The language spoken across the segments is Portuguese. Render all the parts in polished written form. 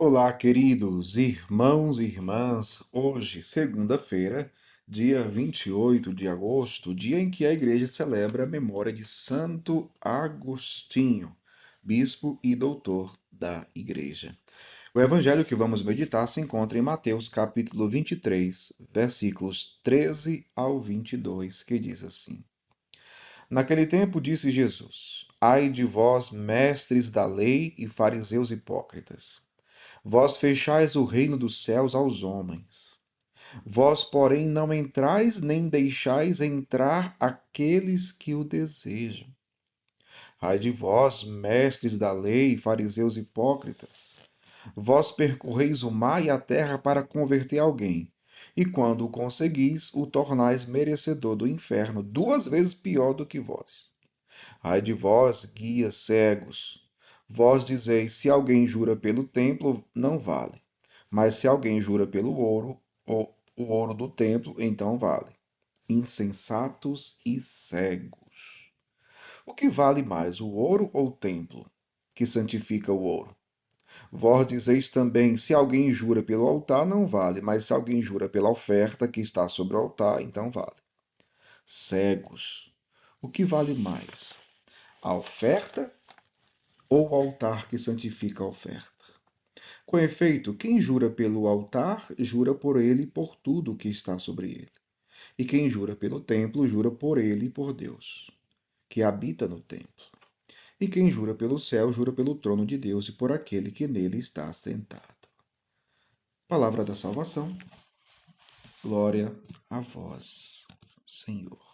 Olá, queridos irmãos e irmãs. Hoje, segunda-feira, dia 28 de agosto, dia em que a igreja celebra a memória de Santo Agostinho, bispo e doutor da igreja. O evangelho que vamos meditar se encontra em Mateus, capítulo 23, versículos 13 ao 22, que diz assim: Naquele tempo disse Jesus: Ai de vós, mestres da lei e fariseus hipócritas! Vós fechais o reino dos céus aos homens. Vós, porém, não entrais nem deixais entrar aqueles que o desejam. Ai de vós, mestres da lei, fariseus hipócritas! Vós percorreis o mar e a terra para converter alguém, e quando o conseguis, o tornais merecedor do inferno, duas vezes pior do que vós. Ai de vós, guias cegos! Vós dizeis: se alguém jura pelo templo, não vale. Mas se alguém jura pelo ouro, ou o ouro do templo, então vale. Insensatos e cegos! O que vale mais, o ouro ou o templo, que santifica o ouro? Vós dizeis também: se alguém jura pelo altar, não vale. Mas se alguém jura pela oferta que está sobre o altar, então vale. Cegos! O que vale mais? A oferta ou o altar que santifica a oferta? Com efeito, quem jura pelo altar, jura por ele e por tudo que está sobre ele. E quem jura pelo templo, jura por ele e por Deus, que habita no templo. E quem jura pelo céu, jura pelo trono de Deus e por aquele que nele está sentado. Palavra da salvação. Glória a vós, Senhor.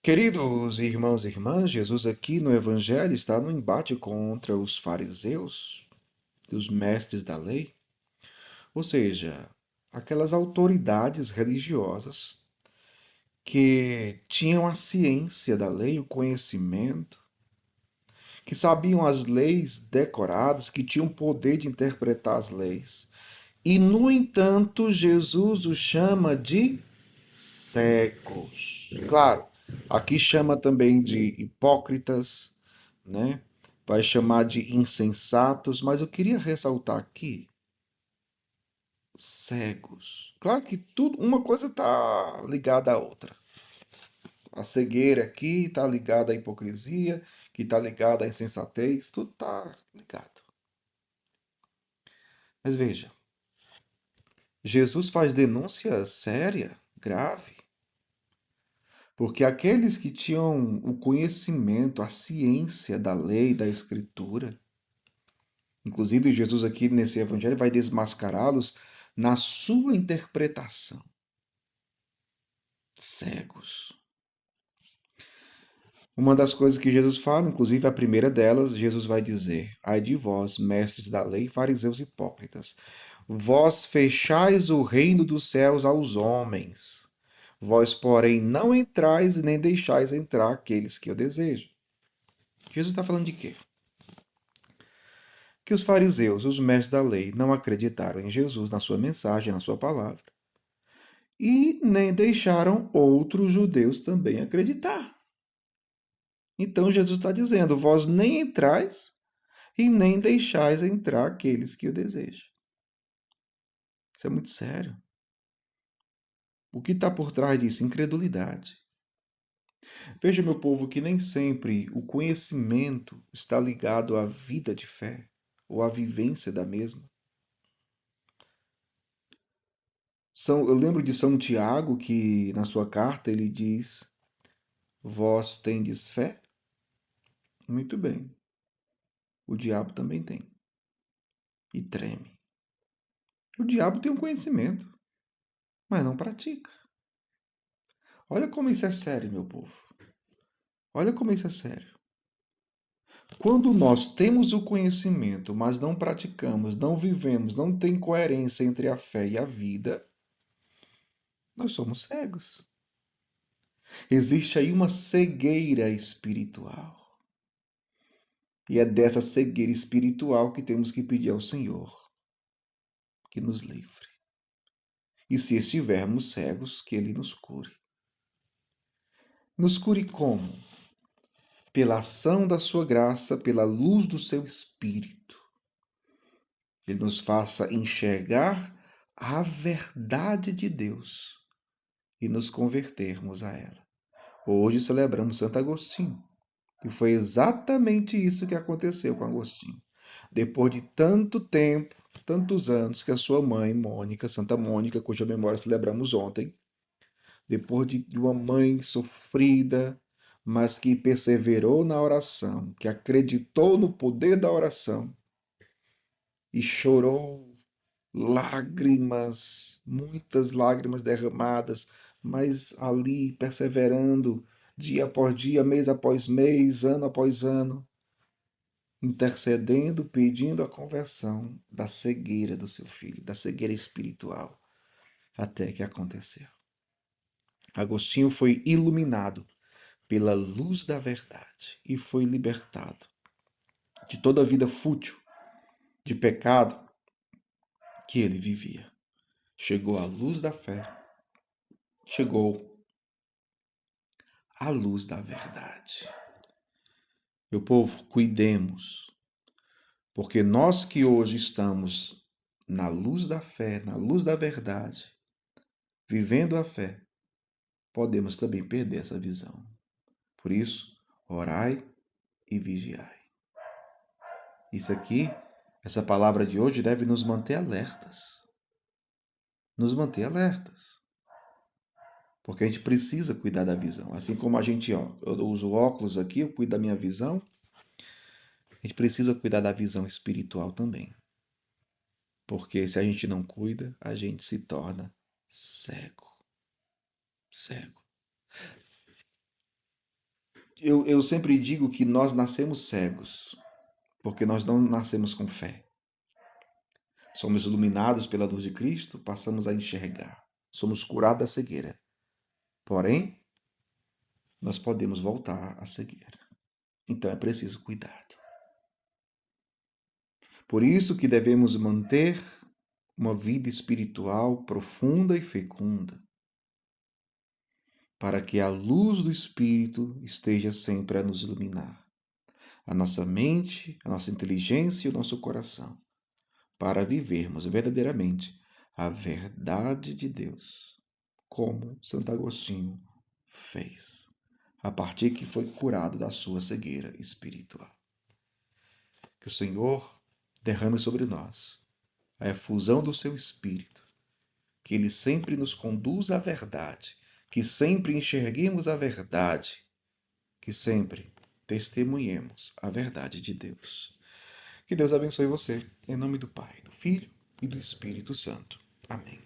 Queridos irmãos e irmãs, Jesus aqui no Evangelho está no embate contra os fariseus, os mestres da lei, ou seja, aquelas autoridades religiosas que tinham a ciência da lei, o conhecimento, que sabiam as leis decoradas, que tinham poder de interpretar as leis. E, no entanto, Jesus os chama de cegos. Claro, aqui chama também de hipócritas, né? Vai chamar de insensatos, mas eu queria ressaltar aqui cegos. Claro que tudo, uma coisa está ligada à outra. A cegueira aqui está ligada à hipocrisia, que está ligada à insensatez, tudo está ligado. Mas veja, Jesus faz denúncia séria, grave, porque aqueles que tinham o conhecimento, a ciência da lei, da escritura, inclusive Jesus aqui nesse evangelho vai desmascará-los na sua interpretação. Cegos. Uma das coisas que Jesus fala, inclusive a primeira delas, Jesus vai dizer: Ai de vós, mestres da lei, fariseus hipócritas, vós fechais o reino dos céus aos homens. Vós, porém, não entrais nem deixais entrar aqueles que o desejam. Jesus está falando de quê? Que os fariseus, os mestres da lei, não acreditaram em Jesus, na sua mensagem, na sua palavra, e nem deixaram outros judeus também acreditar. Então Jesus está dizendo: vós nem entrais e nem deixais entrar aqueles que o desejam. Isso é muito sério. O que está por trás disso? Incredulidade. Veja, meu povo, que nem sempre o conhecimento está ligado à vida de fé ou à vivência da mesma. Eu lembro de São Tiago que, na sua carta, ele diz: Vós tendes fé? Muito bem. O diabo também tem. E treme. O diabo tem um conhecimento, mas não pratica. Olha como isso é sério, meu povo. Olha como isso é sério. Quando nós temos o conhecimento, mas não praticamos, não vivemos, não tem coerência entre a fé e a vida, nós somos cegos. Existe aí uma cegueira espiritual. E é dessa cegueira espiritual que temos que pedir ao Senhor que nos livre. E se estivermos cegos, que Ele nos cure. Nos cure como? Pela ação da sua graça, pela luz do seu Espírito. Ele nos faça enxergar a verdade de Deus e nos convertermos a ela. Hoje celebramos Santo Agostinho, e foi exatamente isso que aconteceu com Agostinho. Depois de tanto tempo, tantos anos que a sua mãe, Mônica, Santa Mônica, cuja memória celebramos ontem, depois de uma mãe sofrida, mas que perseverou na oração, que acreditou no poder da oração e chorou lágrimas, muitas lágrimas derramadas, mas ali perseverando, dia após dia, mês após mês, ano após ano, intercedendo, pedindo a conversão da cegueira do seu filho, da cegueira espiritual, até que aconteceu. Agostinho foi iluminado pela luz da verdade e foi libertado de toda a vida fútil, de pecado que ele vivia. Chegou à luz da fé, chegou à luz da verdade. Meu povo, cuidemos, porque nós que hoje estamos na luz da fé, na luz da verdade, vivendo a fé, podemos também perder essa visão. Por isso, orai e vigiai. Isso aqui, essa palavra de hoje deve nos manter alertas. Nos manter alertas. Porque a gente precisa cuidar da visão. Assim como a gente, eu uso óculos aqui, eu cuido da minha visão, a gente precisa cuidar da visão espiritual também. Porque se a gente não cuida, a gente se torna cego. Cego. Eu sempre digo que nós nascemos cegos, porque nós não nascemos com fé. Somos iluminados pela luz de Cristo, passamos a enxergar. Somos curados da cegueira. Porém, nós podemos voltar à cegueira. Então é preciso cuidado. Por isso que devemos manter uma vida espiritual profunda e fecunda, para que a luz do Espírito esteja sempre a nos iluminar, a nossa mente, a nossa inteligência e o nosso coração, para vivermos verdadeiramente a verdade de Deus, como Santo Agostinho fez, a partir que foi curado da sua cegueira espiritual. Que o Senhor derrame sobre nós a efusão do seu Espírito, que ele sempre nos conduza à verdade, que sempre enxerguemos a verdade, que sempre testemunhemos a verdade de Deus. Que Deus abençoe você, em nome do Pai, do Filho e do Espírito Santo. Amém.